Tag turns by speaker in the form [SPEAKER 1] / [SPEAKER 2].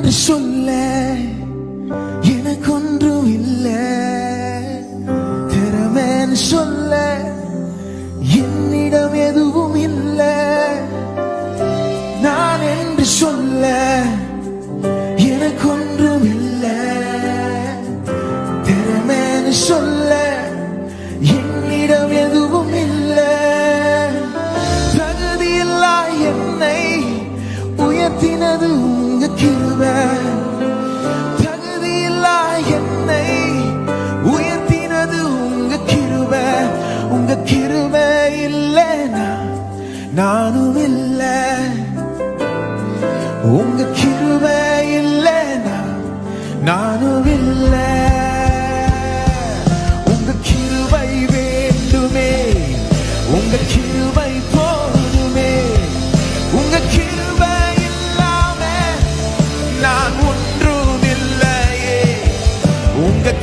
[SPEAKER 1] என்று சொல்ல எனக்கொன்றும் இல்லை. திறமைன்னு சொல்ல என்னிடம் எதுவும் இல்லை. நான் என்று சொல்ல எனக்கொன்றும் இல்லை. திறமைன்னு சொல்ல என்னிடம் எதுவும் இல்லை. தகுதியில்லா என்னை உயர்த்தினது உங்க கிருபை. தகுதியில்லா என்னை உயர்த்தினது உங்க கிருபை. உங்க கிருபை இல்லைனா நானும் இல்லை. உங்க கிருபை இல்லைனா நானும் இல்லை. உங்க கிருபை வேண்டுமே, உங்க கிருபை போதுமே. உங்க கிருபை இல்லாம நான் ஒன்றும் இல்லையே. உங்க